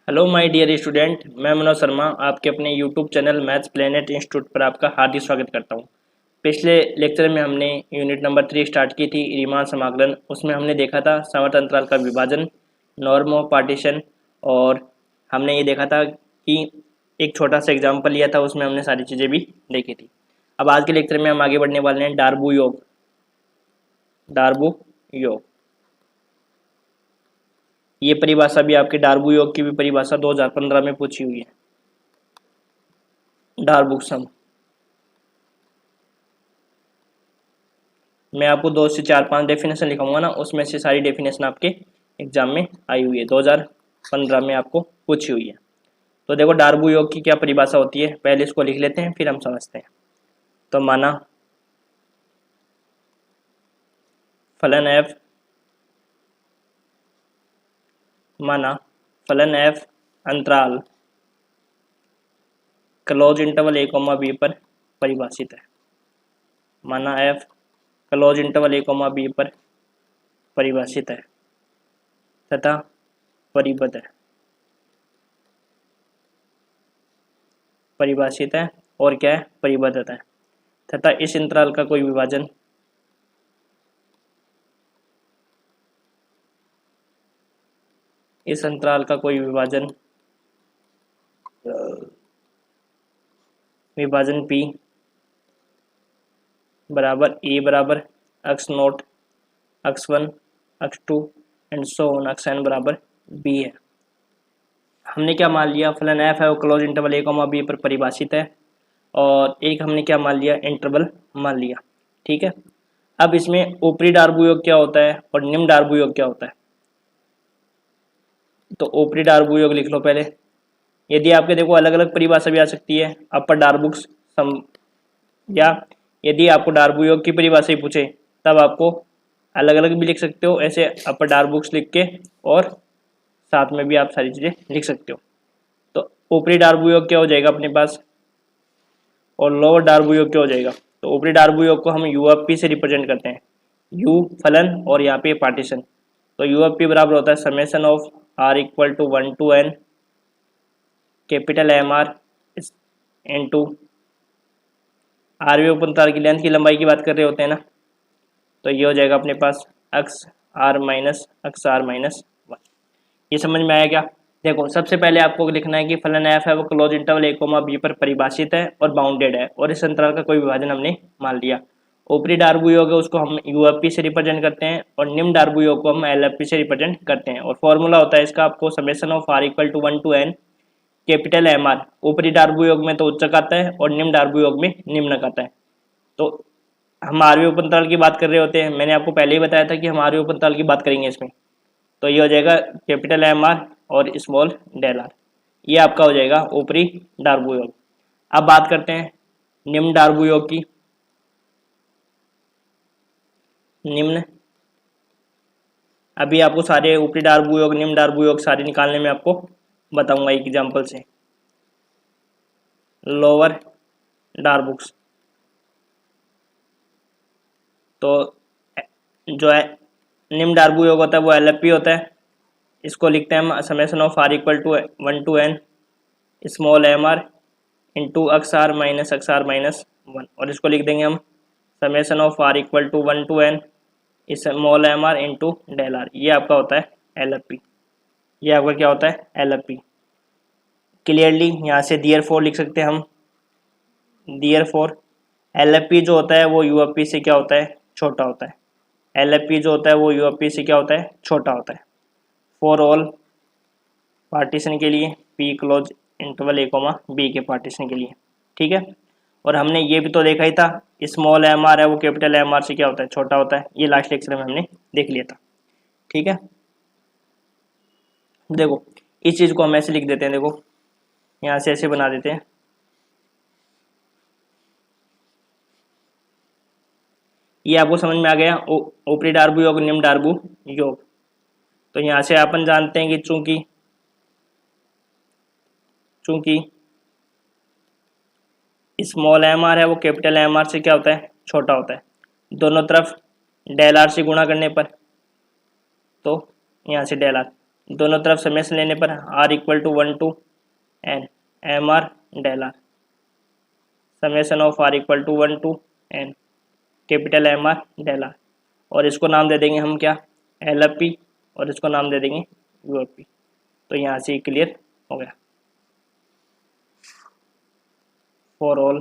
Hello my dear student, मैं मनोज शर्मा आपके अपने YouTube channel maths planet institute पर आपका हार्दिक स्वागत करता हूं। पिछले लेक्चर में हमने यूनिट नंबर 3 स्टार्ट की थी, रीमान समाकलन। उसमें हमने देखा था समवर्त अंतराल का विभाजन, नॉर्म ऑफ पार्टीशन, और हमने ये देखा था कि एक छोटा सा एग्जाम्पल लिया था, उसमें हमने सारी चीज़ें भी देखी थी। अब आज के लेक्चर में हम आगे बढ़ने वाले हैं डार्बू योग। ये परिभाषा भी आपके डार्बू योग की भी परिभाषा 2015 में पूछी हुई है। डार्बू सम मैं आपको 2 से 4-5 डेफिनेशन लिखाऊंगा ना, उसमें से सारी डेफिनेशन आपके एग्जाम में आई हुई है, 2015 में आपको पूछी हुई है। तो देखो डार्बू योग की क्या परिभाषा होती है, पहले इसको लिख लेते हैं फिर हम समझते हैं। तो माना फलन f अंतराल क्लोज इंटरवल a, b पर परिभाषित है। माना f close interval a, b पर परिभाषित है तथा परिबद्ध है। परिभाषित है और क्या है, परिबद्ध है तथा इस अंतराल का कोई विभाजन विभाजन P बराबर A बराबर x0 x1 x2 and so on xn बराबर B है। हमने क्या मान लिया, फलन f है वो क्लोज इंटरवल a, b पर परिभाषित है, और एक हमने क्या मान लिया, इंटरवल मान लिया। ठीक है, अब इसमें ऊपरी डार्बू योग क्या होता है और निम्न डार्बू योग क्या होता है। तो ऊपरी डार्बू योग लिख लो पहले। यदि आपके देखो अलग अलग परिभाषा भी आ सकती है, अपर डार्बुक सम, या यदि आपको डार्बू योग की परिभाषा ही पूछे तब आपको अलग अलग भी लिख सकते हो, ऐसे अपर डार्बुक्स लिख के और साथ में भी आप सारी चीज़ें लिख सकते हो। तो ऊपरी डार्बू योग क्या हो जाएगा अपने पास, और लोअर डार्बू योग क्या हो जाएगा। तो ऊपरी डार्बू योग को हम यूएफपी से रिप्रेजेंट करते हैं, यू फलन और यहाँ पे पार्टीशन। तो यूएफपी बराबर होता है summation of are equal to 1 to n capital M are into R V उपअंतराल की लेंथ की लंबाई की बात कर रहे होते हैं ना, तो ये हो जाएगा अपने पास एक्स आर माइनस वन। ये समझ में आया क्या। देखो सबसे पहले आपको लिखना है कि फलन एफ है वो क्लोज इंटरवल a, b पर परिभाषित है और बाउंडेड है, और इस अंतराल का कोई विभाजन हमने मान लिया। ऊपरी डार्बू योग है उसको हम यूएफपी से रिप्रेजेंट करते हैं, और निम्न डार्बू योग को हम एलएफपी से रिप्रेजेंट करते हैं। और फॉर्मूला होता है इसका आपको summation of are equal to 1 to n capital M r. ऊपरी डार्बू योग में तो उच्चक आता है और निम्न डार्बू योग में निम्नक आता है। तो हम आरवी उपअंतराल की बात कर रहे होते हैं, मैंने आपको पहले ही बताया था कि हम आरवी उपअंतराल की बात करेंगे इसमें। तो ये हो जाएगा कैपिटल एम आर और स्मॉल डेल आर, ये आपका हो जाएगा ऊपरी डार्बू योग। अब बात करते हैं निम्न डार्बू योग की। निम्न, अभी आपको सारे ऊपरी डार्बू योग निम्न डार्बू योग सारे निकालने में आपको बताऊंगा एक एग्जांपल से। लोअर डार्बुक्स, तो जो है निम्न डार्बू योग होता है वो एलएफपी होता है। इसको लिखते हैं हम summation of are equal to 1 to n small M R into x r minus one, और इसको लिख देंगे हम summation of are equal to 1 to n small M R into del r. ये आपका होता है एलएफपी। ये आपका क्या होता है, एलएफपी। क्लियरली यहाँ से दियर फोर लिख सकते हैं हम। दियर फोर एलएफपी जो होता है वो यूएफपी से क्या होता है, छोटा होता है। एलएफपी जो होता है वो यूएफपी से क्या होता है, छोटा होता है। फॉर ऑल पार्टीशन के लिए, पी क्लोज इंटरवल ए, बी के पार्टीशन के लिए। ठीक है, और हमने ये भी तो देखा ही था स्मॉल एम आर है वो कैपिटल एम आर से क्या होता है, छोटा होता है। ये लास्ट लेक्चर में हमने देख लिया था। ठीक है, देखो इस चीज़ को हम ऐसे लिख देते हैं, देखो यहाँ से ऐसे बना देते हैं। ये आपको समझ में आ गया, ऊपरी डार्बू योग निम्न डार्बू योग। तो यहाँ से अपन जानते हैं कि चूंकि स्मॉल एम आर है वो कैपिटल एम आर से क्या होता है, छोटा होता है। दोनों तरफ डेल आर से गुणा करने पर, तो यहाँ से डेल आर, दोनों तरफ समेशन लेने पर r equal to 1 to n m are del r, summation of r equal to 1 to n capital M are del r, और इसको नाम दे देंगे हम क्या, एल एफ पी, और इसको नाम दे देंगे यू एफ पी। तो यहाँ से क्लियर हो गया फॉर ऑल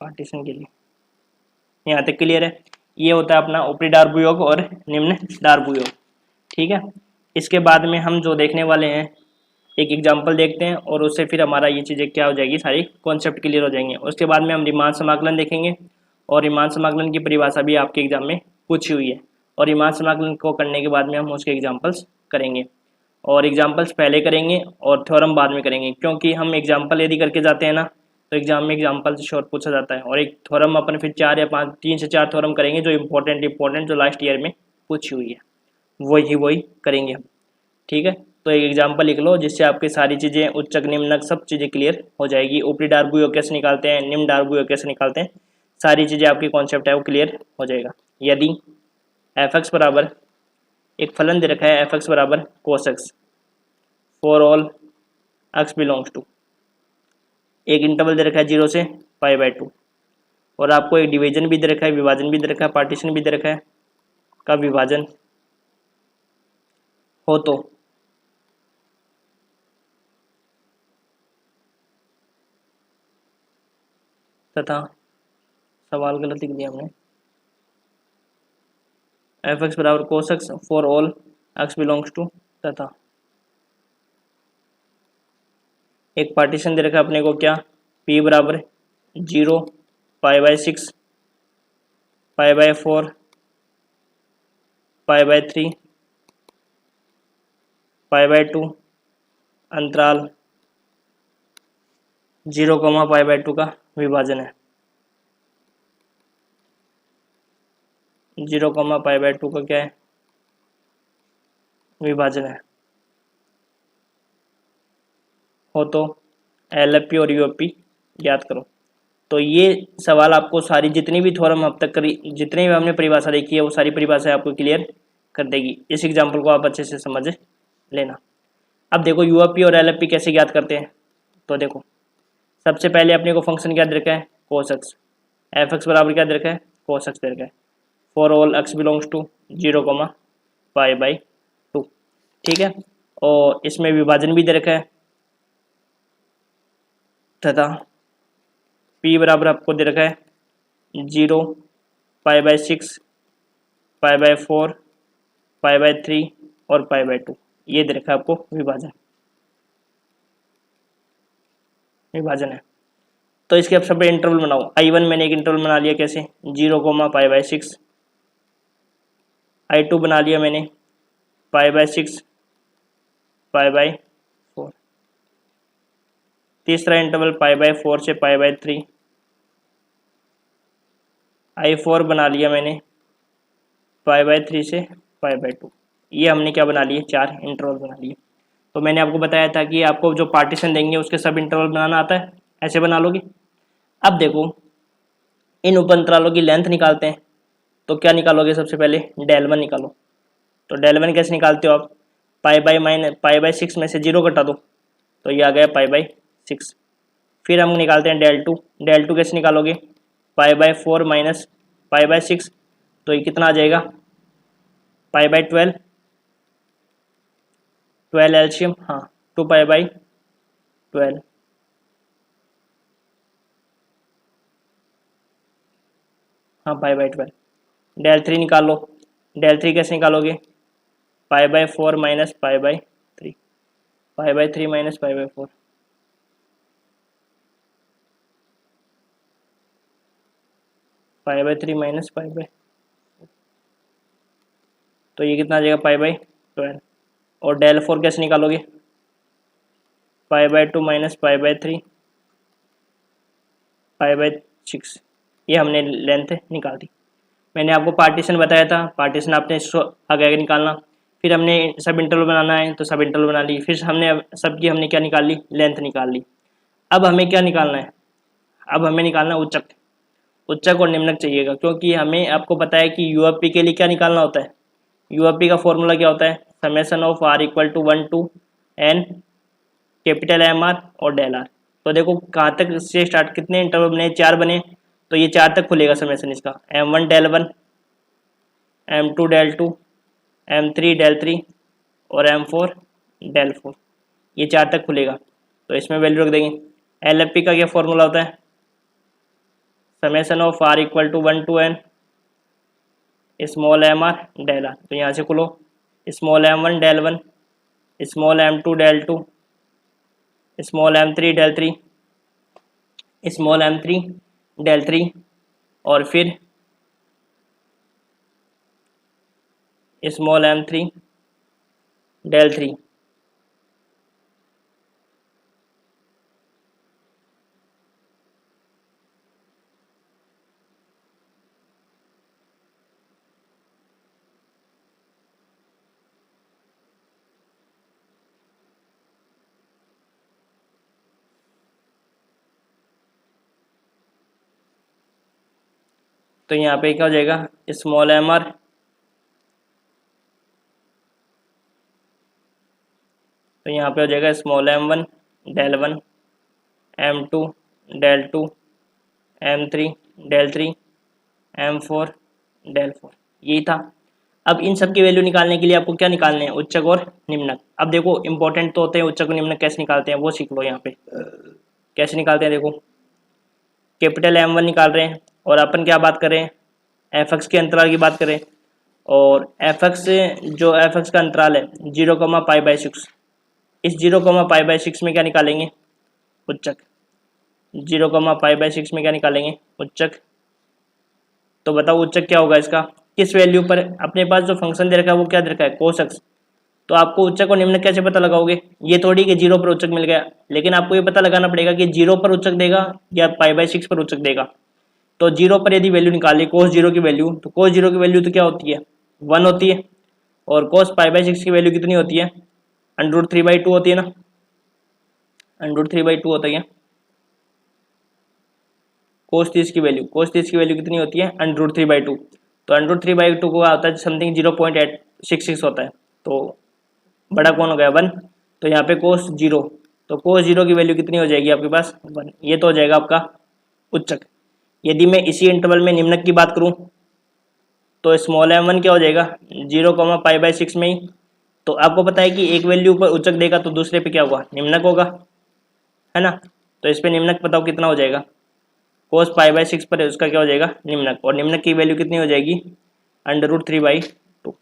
पार्टीशन के लिए। यहाँ तक क्लियर है। ये होता है अपना ऊपरी डार्बू योग और निम्न डार्बू योग। ठीक है, इसके बाद में हम जो देखने वाले हैं एक एग्जांपल देखते हैं और उससे फिर हमारा ये चीज़ें क्या हो जाएगी, सारी कॉन्सेप्ट क्लियर हो जाएंगे। उसके बाद में हम रीमान समाकलन देखेंगे और रीमान समाकलन की परिभाषा भी आपके एग्जाम में पूछी हुई है, और रीमान समाकलन को करने के बाद में हम उसके एग्जाम्पल्स करेंगे, और एग्जाम्पल्स पहले करेंगे और थ्योरम बाद में करेंगे, क्योंकि हम एग्जाम्पल यदि करके जाते हैं ना तो एग्जाम में एग्जाम्पल से शॉर्ट पूछा जाता है, और एक थ्योरम अपन फिर 4 या 5 3 से 4 थ्योरम करेंगे जो इंपॉर्टेंट जो लास्ट ईयर में पूछी हुई है वही करेंगे हम। ठीक है, तो एक एग्जाम्पल लिख लो जिससे आपकी सारी चीज़ें उच्चक निम्नक सब चीज़ें क्लियर हो जाएगी। ऊपरी डार्बू योग कैसे निकालते हैं, निम्न डार्बू योग कैसे निकालते हैं, सारी चीज़ें आपकी कॉन्सेप्ट है वो क्लियर हो जाएगा। यदि एफ एक्स बराबर एक फलन दे रखा है एफ एक्स बराबर cos x for all x belongs to, एक इंटरवल दे रखा है 0 से π/2, और आपको एक डिवीजन भी दे रखा है, विभाजन भी दे रखा है, पार्टीशन भी दे रखा है, का विभाजन हो तो तथा सवाल गलत लिख दिया हमने, एफ एक्स बराबर cos x for all x belongs to, तथा एक पार्टीशन दे रखा है अपने को क्या, p बराबर 0 π/6 π/4 π/3 π/2 अंतराल 0, π/2 का विभाजन है, 0, π/2 का क्या है, विभाजन है, हो तो एल एफ पी और यू एफ पी याद करो। तो ये सवाल आपको सारी जितनी भी थ्योरम अब तक करी, जितनी भी हमने परिभाषा देखी है वो सारी परिभाषा आपको क्लियर कर देगी। इस एग्जाम्पल को आप अच्छे से समझ लेना। अब देखो यू एफ पी और एल एफ पी कैसे ज्ञात करते हैं, तो देखो सबसे पहले अपने को फंक्शन क्या दे रखा है, कोस एक्स, एफ एक्स बराबर क्या दे रखा है, कोस एक्स दे रखा है, for all x belongs to 0, π/2। ठीक है, और इसमें विभाजन भी दे रखा है, तथा p बराबर आपको दे रखा है 0, π/6 π/4 π/3 और π/2, ये दे रखा है आपको विभाजन है। तो इसके अब सब इंटरवल बनाओ। I1 मैंने एक इंटरवल बना लिया, कैसे, 0, π/6, I2 बना लिया मैंने π/6 π/4, तीसरा इंटरवल π/4 से π/3, I4 बना लिया मैंने π/3 से π/2। ये हमने क्या बना लिए, 4 इंटरवल बना लिए। तो मैंने आपको बताया था कि आपको जो पार्टीशन देंगे उसके सब इंटरवल बनाना आता है, ऐसे बना लोगे। अब देखो इन उप अंतरालों की लेंथ निकालते हैं, तो क्या निकालोगे, सबसे पहले del 1 निकालो। तो del 1 कैसे निकालते हो आप, π/6 में से 0 घटा दो तो ये आ गया π/6। फिर हम निकालते हैं del 2 कैसे निकालोगे, π/4 माइनस π/6, तो ये कितना आ जाएगा, π/12, 12 एलसीएम, हाँ 2π/12, हाँ π/12। del 3 निकालो, del 3 कैसे निकालोगे, π/4 माइनस π/3, π/3 माइनस π/4, π/3 माइनस π/4, तो ये कितना आ जाएगा, π/12। और del 4 कैसे निकालोगे, π/2 माइनस π/3 π/6, ये हमने लेंथ निकाल दी। मैंने आपको पार्टीशन बताया था, पार्टीशन आपने आगे निकालना, फिर हमने सब इंटरवल बनाना है तो सब इंटरवल बना ली, फिर हमने सबकी हमने क्या निकाल ली, लेंथ निकाल ली। अब हमें क्या निकालना है, अब हमें निकालना उच्चक, उच्चक और निम्नक चाहिएगा, क्योंकि हमें आपको पता है कि यूएफपी के लिए क्या निकालना होता है, यूएफपी का फॉर्मूला क्या होता है, summation of are equal to 1 to N capital M R और डेल आर। तो देखो कहाँ तक से स्टार्ट, कितने इंटरवल बने, 4 बने, तो ये 4 तक खुलेगा समेशन इसका, M1 del 1, M2 del 2, M3 del 3 और M4 डेल 4, ये 4 तक खुलेगा। तो इसमें वैल्यू रख देंगे। LFP का क्या फॉर्मूला होता है, summation of are equal to 1 to N small M R del R. तो यहाँ से खुलो, small M1 del 1, small M2 del 2, small M3 del 3, small M3 del 3 और फिर स्मॉल M3 डेल 3। तो यहाँ पे क्या हो जाएगा, स्मॉल एम आर तो यहाँ पे हो जाएगा small M1 del 1, M2 del 2, M3 del 3, M4 del 4, यही था। अब इन सब की वैल्यू निकालने के लिए आपको क्या निकालने हैं, उच्चक और निम्नक। अब देखो इंपॉर्टेंट तो होते हैं उच्चक और निम्नक, कैसे निकालते हैं वो सीख लो। यहाँ पे कैसे निकालते हैं, देखो कैपिटल M1 निकाल रहे हैं और अपन क्या बात करें, fx के अंतराल की बात करें, और fx जो fx का अंतराल है 0,π/6, इस 0,π/6 में क्या निकालेंगे, उच्चक। 0,π/6 में क्या निकालेंगे, उच्चक। तो बताओ उच्चक क्या होगा इसका, किस वैल्यू पर, अपने पास जो फंक्शन दे रखा है वो क्या दे रखा है, cos x। तो आपको उच्चक और निम्नक कैसे पता लगाओगे, ये थोड़ी कि 0 पर उच्चक मिल गया, लेकिन आपको ये पता लगाना पड़ेगा कि 0 पर उच्चक देगा या π/6 पर उच्चक देगा। तो 0 पर यदि वैल्यू निकाली cos 0 की वैल्यू, तो cos 0 की वैल्यू तो क्या होती है, 1 होती है, और cos π/6 की वैल्यू कितनी होती है, √3/2 होती है ना, √3/2 होता है। cos 30 की वैल्यू कितनी होती है, √3/2। तो √3/2 को आता है समथिंग 0.866 होता है, तो बड़ा कौन हो गया 1। तो यहाँ पे cos 0, तो cos 0 की वैल्यू कितनी हो जाएगी आपके पास 1, ये तो हो जाएगा आपका उच्चक। यदि मैं इसी इंटरवल में निम्नक की बात करूं, तो स्मॉल m1 क्या हो जाएगा 0,π/6 में ही। तो आपको पता है कि एक वैल्यू पर उच्चक देगा तो दूसरे पे क्या होगा, निम्नक होगा, है ना। तो इस पे निम्नक बताओ कितना हो जाएगा, cos π/6 पर उसका क्या हो जाएगा निम्नक, और निम्नक की वैल्यू कितनी हो जाएगी √3/2।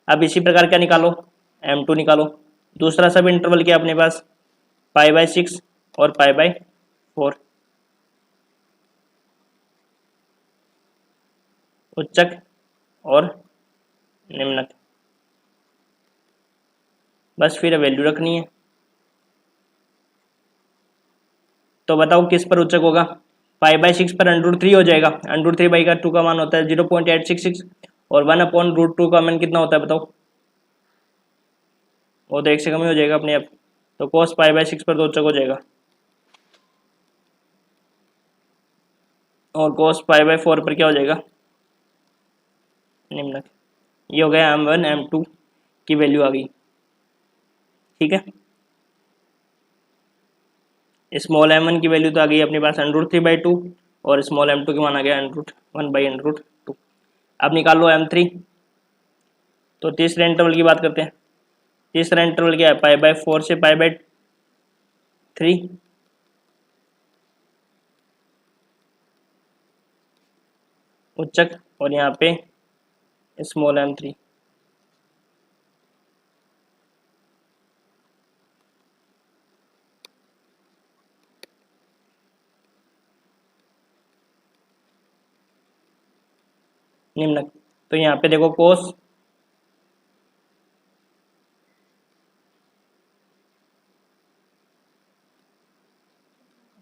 अब इसी प्रकार क्या निकालो, M2 निकालो। दूसरा सब इंटरवल क्या अपने पास, π/6 और π/4, उच्चक और निम्नक। बस फिर वैल्यू रखनी है। तो बताओ किस पर उच्चक होगा, π/6 पर √3 हो जाएगा, √3/2 का मान होता है 0.866, और 1/√2 का मान कितना होता है बताओ, वो तो 1 से कम ही हो जाएगा अपने आप। तो cos π/6 पर तो उच्चक हो जाएगा, और cos π/4 पर क्या हो जाएगा निम्नक। ये हो गया M1 M2 की वैल्यू आ गई, ठीक है। स्मॉल m1 की वैल्यू तो आ गई अपने पास √3/2, और स्मॉल m2 के मान आ गया √1/√2। अब निकाल लो M3। तो तीसरे इंटरवल की बात करते हैं। तीसरा इंटरवल क्या है, π/4 से π/3, उच्चक, और यहाँ पे स्मॉल m3। निम्नक। तो यहाँ पे देखो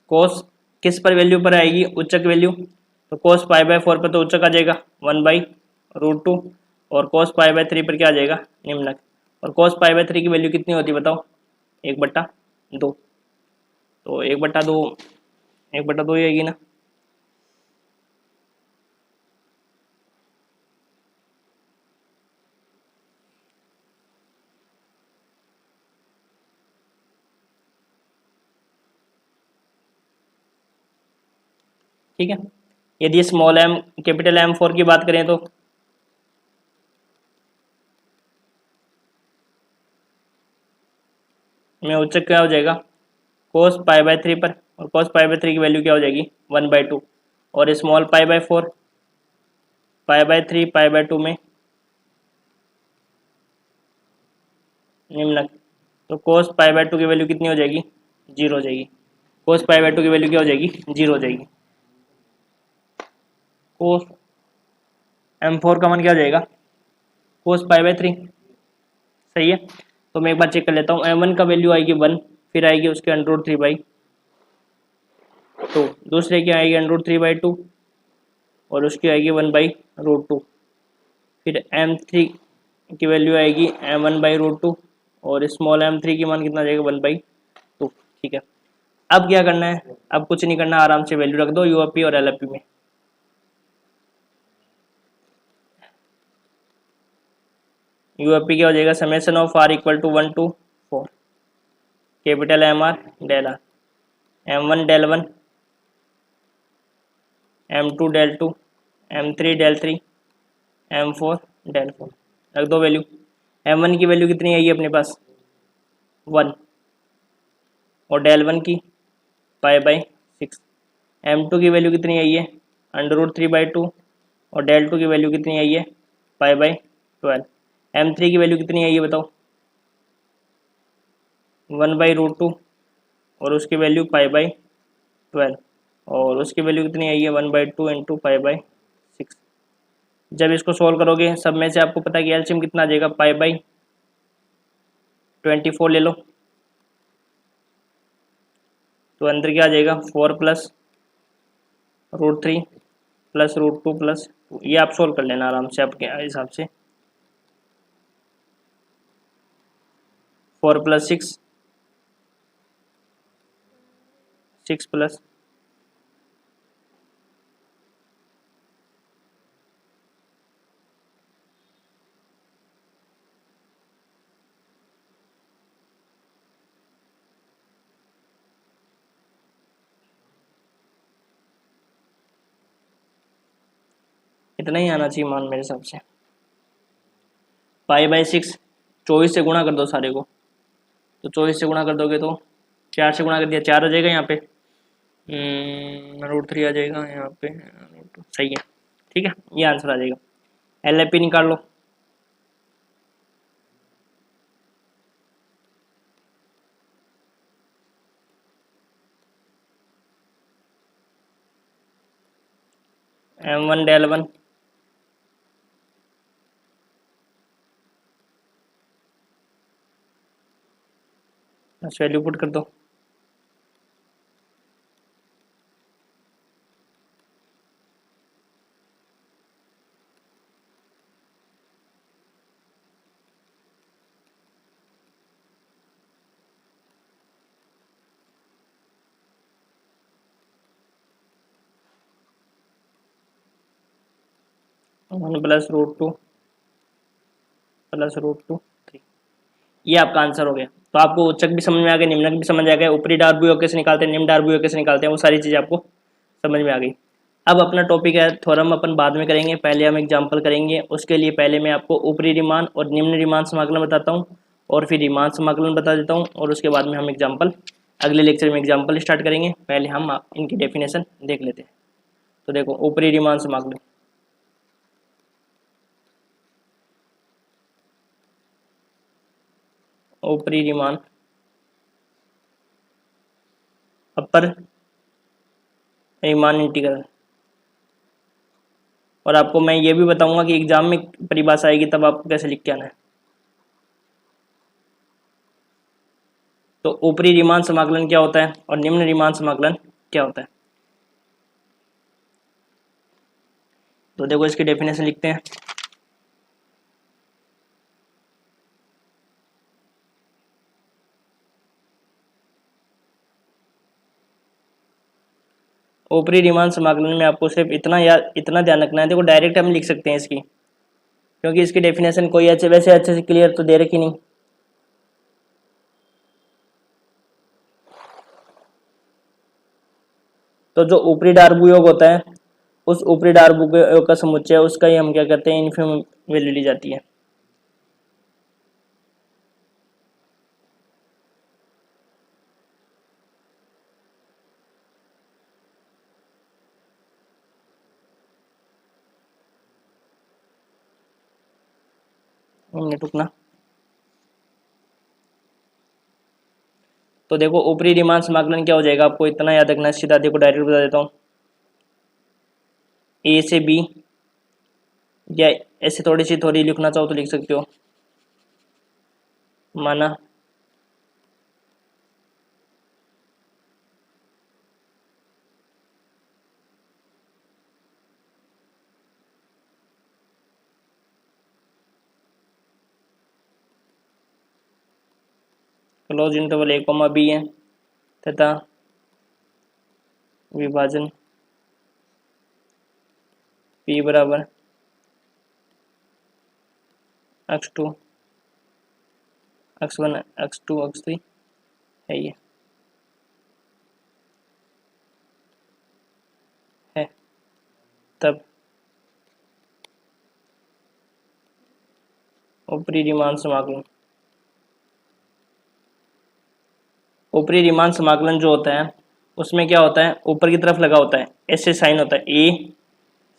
कोस किस पर वैल्यू पर आएगी, उच्चक वैल्यू। तो cos π/4 पर तो उच्चक आ जाएगा 1/√2, और cos π/3 पर क्या आ जाएगा निम्नक। और cos π/3 की वैल्यू कितनी होती है बताओ, 1/2। तो 1/2 ही आएगी ना। ठीक है। यदि स्मॉल एम कैपिटल M4 की बात करें तो में उच्चक क्या हो जाएगा, कोस पाई बाय 3 पर, और कोस पाई बाय 3 की वैल्यू क्या हो जाएगी 1/2, और small pi by 4 pi by 3 pi by 2 में निम्नक, तो कोस पाई बाय 2 की वैल्यू कितनी हो जाएगी 0 हो जाएगी। कोस पाई बाय 2 की वैल्यू क्या हो जाएगी 0 हो जाएगी। कोस M4 का मान क्या हो जाएगा कोस पाई बाय 3, सही है। तो मैं एक बार चेक कर लेता हूँ, M1 का वैल्यू आएगी 1, फिर आएगी उसके √3/2, दूसरे की आएगी √3/2, और उसकी आएगी 1/√2, फिर M3 की वैल्यू आएगी M1/√2, और स्मॉल M3 की मान कितना जाएगा 1/2। ठीक है, अब क्या करना है, अब कुछ नहीं करना, आराम से वैल्यू रख दो यूएफपी और एलएफपी में। यूएफपी क्या हो जाएगा, summation of are equal to 1 to 4, capital M are del R, M1 del 1, M2 del 2, M3 del 3, M4 del 4, रख दो वैल्यू। M1 की वैल्यू कितनी आई है अपने पास 1, और डेल 1 की π/6, M2 की वैल्यू कितनी आई है √3/2, और डेल 2 की वैल्यू कितनी आई है π/12, M3 की वैल्यू कितनी आई है बताओ 1/√2, और उसकी वैल्यू π/12, और उसकी वैल्यू कितनी आई है 1/2 इंटू π/6। जब इसको सोल्व करोगे सब में से आपको पता है कि एलसीएम कितना आ जाएगा π/24 ले लो, तो अंदर क्या आ जाएगा 4 + √3 + √2 + 2, ये आप सोल्व कर लेना आराम से आपके हिसाब से। 4 + 6, 6 + इतना ही आना चाहिए मान मेरे हिसाब से। π/6 24 से गुणा कर दो सारे को, तो 24 से गुणा कर दोगे तो 4 से गुणा कर दिया 4 आ जाएगा यहाँ पे, √3 आ जाएगा यहाँ पे, सही है। ठीक है, ये आंसर आ जाएगा। एलएफपी निकाल लो। M1 डेल 1, बस वैल्यू पुट कर दो। वन + √2 + √2, ये आपका आंसर हो गया। तो आपको उच्चक भी समझ में आ गया, निम्नक भी समझ आ गया, ऊपरी डार्बुयों कैसे निकालते हैं, निम्न डार्बुयों कैसे निकालते हैं, वो सारी चीज़ें आपको समझ में आ गई। अब अपना टॉपिक है थ्योरम, अपन बाद में करेंगे, पहले हम एग्जांपल करेंगे। उसके लिए पहले मैं आपको ऊपरी रीमान और निम्न रीमान समाकलन बताता हूँ, और फिर रीमान समाकलन बता देता हूँ, और उसके बाद में हम एग्जाम्पल, अगले लेक्चर में एग्जाम्पल स्टार्ट करेंगे। पहले हम इनकी डेफिनेशन देख लेते हैं। तो देखो ऊपरी रीमान समाकलन, ऊपरी रीमान अपर रीमान इंटीग्रल, और आपको मैं ये भी बताऊंगा कि एग्जाम में परिभाषा आएगी तब आपको कैसे लिख के आना है। तो ऊपरी रीमान समाकलन क्या होता है और निम्न रीमान समाकलन क्या होता है, तो देखो इसकी डेफिनेशन लिखते हैं। ऊपरी रीमान समाकलन में आपको सिर्फ इतना ध्यान रखना है, देखो डायरेक्ट हम लिख सकते हैं इसकी, क्योंकि इसकी डेफिनेशन कोई वैसे अच्छे से क्लियर तो दे रखी नहीं। तो जो ऊपरी डार्बू योग होता है, उस ऊपरी डार्बू योग का समुच्चय, उसका ही हम क्या कहते हैं, इन्फीमम वैल्यू ली जाती है। रुकना। तो देखो ऊपरी रीमान समाकलन क्या हो जाएगा, आपको इतना याद रखना है, सीधा देखो डायरेक्ट बता देता हूँ। ए से बी, या ऐसे थोड़ी लिखना चाहो तो लिख सकते हो, माना क्लोज इंटरवल ए कॉमा बी है, तथा विभाजन P बराबर x2 x1 x2 x3 है, ये है। तब ऊपरी रीमान समाकलन, ऊपरी रीमान समाकलन जो होता है उसमें क्या होता है, ऊपर की तरफ लगा होता है, ऐसे साइन होता है, ए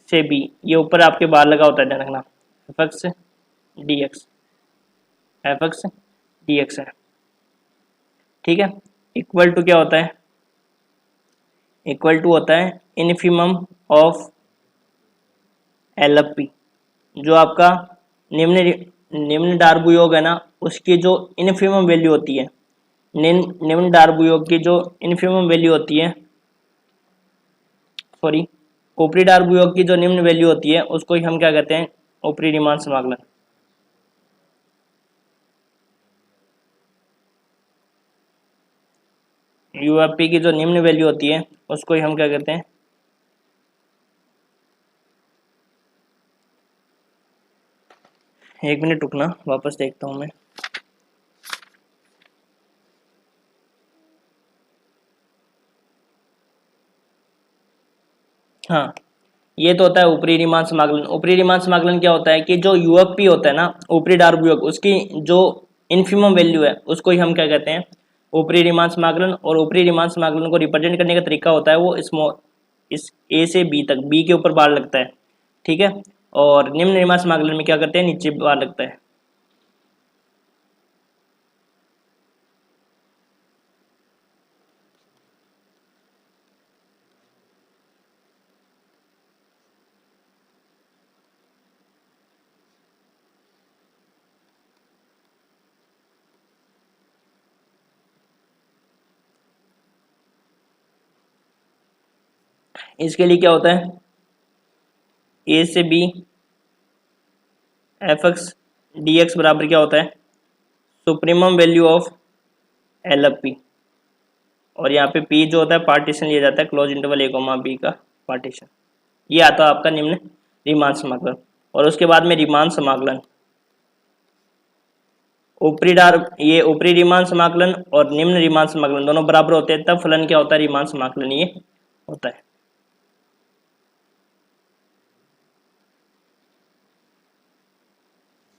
से बी, ये ऊपर आपके बाहर लगा होता है, ध्यान रखना, F X D x, F X D x है, ठीक है। इक्वल टू क्या होता है, इक्वल टू होता है infimum of L F P, जो आपका निम्न डार्बू योग है ना, उसकी जो इन्फीमम वैल्यू होती है, निम्न डार्बू योग की जो इन्फीमम वैल्यू होती है, सॉरी, ऊपरी डार्बू योग की जो निम्न वैल्यू होती है, उसको ही हम क्या कहते हैं, ऊपरी रीमान समाकलन। यूएफपी की जो निम्न वैल्यू होती है, उसको ही हम क्या कहते हैं, एक मिनट रुकना, वापस देखता हूं मैं। हाँ, ये तो होता है ऊपरी रीमान समाकलन। ऊपरी रीमान समाकलन क्या होता है कि जो यूएफपी होता है ना, ऊपरी डार्बू योग, उसकी जो इन्फीमम वैल्यू है, उसको ही हम क्या कहते हैं, ऊपरी रीमान समाकलन। और ऊपरी रीमान समाकलन को रिप्रेजेंट करने का तरीका होता है, वो इस ए से बी तक, बी के ऊपर बार लगता है, ठीक है। और निम्न रीमान समाकलन में क्या करते हैं, नीचे बार लगता है। इसके लिए क्या होता है, ए से B F X D X बराबर क्या होता है, supremum value of L F P, और यहाँ पे पी जो होता है पार्टीशन लिया जाता है, क्लोज इंटरवल ए कोमा बी का पार्टीशन। ये आता है आपका निम्न रीमान समाकलन। और उसके बाद में रीमान समाकलन, ये ऊपरी रीमान समाकलन और निम्न रीमान समाकलन दोनों बराबर होते हैं, तब फलन क्या होता है, रीमान समाकलन ये होता है।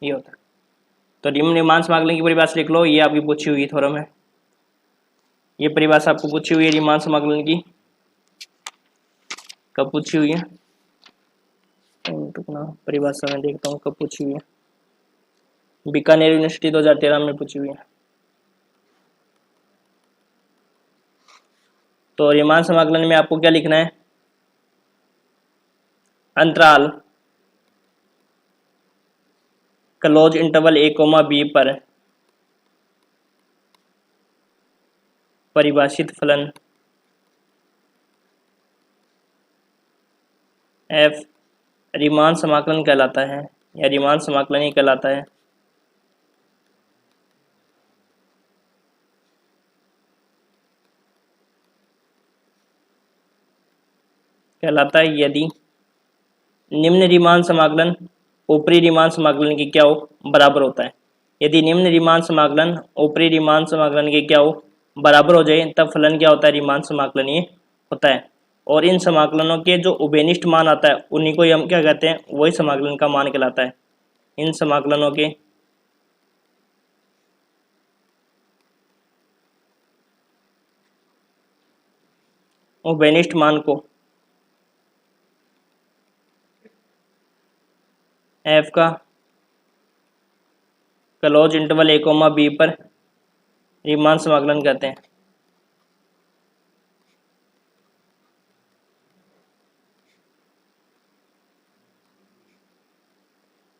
ये होता है। तो निम्न रीमान समाकलन की परिभाषा लिख लो, ये आपकी पूछी हुई थोरम है, ये परिभाषा आपको पूछी हुई है रीमान समाकलन की, कब पूछी हुई है, परिभाषा में देखता हूँ कब पूछी हुई है, बीकानेर यूनिवर्सिटी 2013 में पूछी हुई है। तो रीमान समाकलन में आपको क्या लिखना है, अंतराल क्लोज इंटरवल ए कोमा बी पर परिभाषित फलन एफ रीमान समाकलन कहलाता है, या रीमान समाकलन ही कहलाता है। कहलाता है यदि निम्न रीमान समाकलन ऊपरी रीमान समाकलन की क्या हो, बराबर होता है। यदि निम्न रीमान समाकलन ऊपरी रीमान समाकलन के क्या हो, बराबर हो जाए, तब फलन क्या होता है, रीमान समाकलन ये होता है। और इन समाकलनों के जो उभयनिष्ठ मान आता है उन्हीं को ही हम क्या कहते हैं, वही समाकलन का मान कहलाता है। इन समाकलनों के उभयनिष्ठ मान को एफ का क्लोज इंटरवल a, b पर रीमान समाकलन कहते हैं।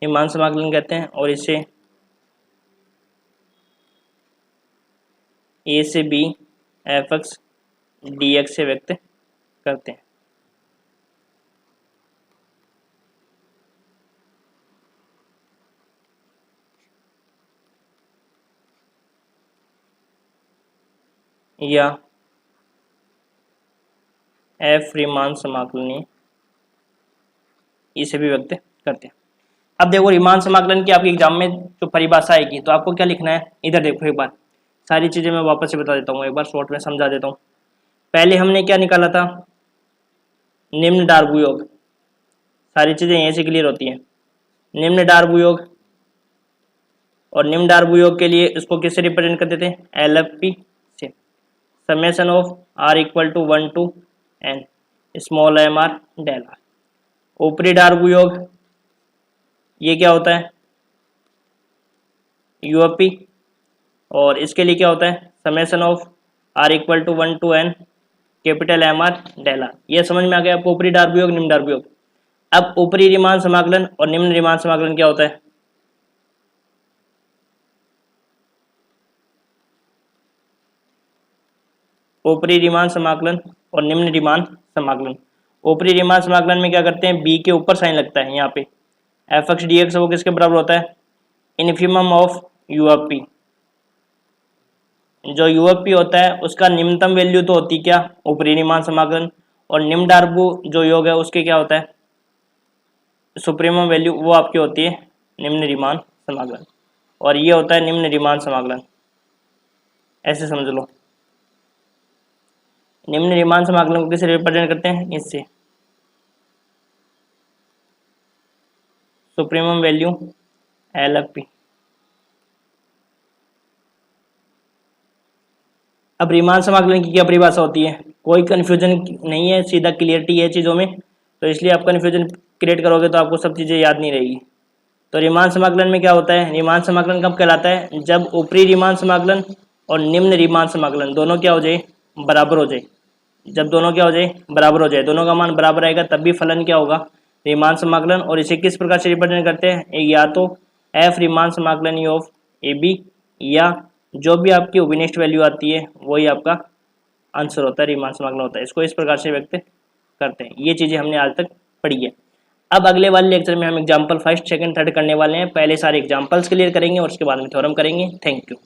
रीमान समाकलन कहते हैं और इसे a से b f(x) dx से व्यक्त करते हैं। या एफ रीमान समाकलनीय इसे भी व्यक्त करते हैं। अब देखो रीमान समाकलन की आपके एग्जाम में जो परिभाषा आएगी तो आपको क्या लिखना है, इधर देखो एक बार सारी चीजें मैं वापस से बता देता हूँ, एक बार शॉर्ट में समझा देता हूँ। पहले हमने क्या निकाला था, निम्न डार्बुयोग, सारी चीजें यहीं से क्लियर होती हैं। निम्न डार्बुयोग, और निम्न डार्बुयोग के लिए इसको किससे रिप्रेजेंट करते थे, LFP से, summation of R equal to 1 to n small mr del r। ऊपरी डार्बुयोग ये क्या होता है, UFP, और इसके लिए क्या होता है, summation of R equal to 1 to n capital mr del r। ये समझ में आ गया आपको, ऊपरी डार्बुयोग निम्न डार्बुयोग। अब ऊपरी रीमान समाकलन और निम्न रीमान समाकलन क्या होता है, ऊपरी रीमान समाकलन और निम्न रीमान समाकलन। ऊपरी रीमान समाकलन में क्या करते हैं, b के ऊपर साइन लगता है, यहाँ पे f(x) dx वो किसके बराबर होता है, इन्फिमम ऑफ UFP। जो UFP होता है उसका निम्नतम वैल्यू तो होती क्या, ऊपरी रीमान समाकलन, और निम्न डार्बु जो योग है उसके क्या होता है, सुप्रीमम वैल्यू, वो आपकी होती है निम्न रीमान समाकलन, और ये होता है निम्न रीमान समाकलन। ऐसे समझ लो, निम्न रीमान समाकलन को किसे रिप्रेजेंट करते हैं, इससे, सुप्रीमम वैल्यू LFP। अब रीमान समाकलन की क्या परिभाषा होती है, कोई कंफ्यूजन नहीं है, सीधा क्लियरिटी है चीज़ों में, तो इसलिए आप कंफ्यूजन क्रिएट करोगे तो आपको सब चीज़ें याद नहीं रहेगी। तो रीमान समाकलन में क्या होता है, रीमान समाकलन कब कहलाता है, जब ऊपरी रीमान समाकलन और निम्न रीमान समाकलन दोनों क्या हो जाए, बराबर हो जाए। जब दोनों क्या हो जाए, बराबर हो जाए, दोनों का मान बराबर आएगा तब भी फलन क्या होगा, रीमान समाकलन। और इसे किस प्रकार से रिप्रेजेंट करते हैं, या तो एफ रीमान समाकलन ऑफ AB, या जो भी आपकी उभयनिष्ठ वैल्यू आती है वही आपका आंसर होता है, रीमान समाकलन होता है। इसको इस प्रकार से व्यक्त करते हैं। ये चीज़ें हमने आज तक पढ़ी है। अब अगले वाले लेक्चर में हम एग्जाम्पल फर्स्ट सेकंड थर्ड करने वाले हैं। पहले सारे एग्जाम्पल्स क्लियर करेंगे और उसके बाद में थ्योरम करेंगे। Thank you.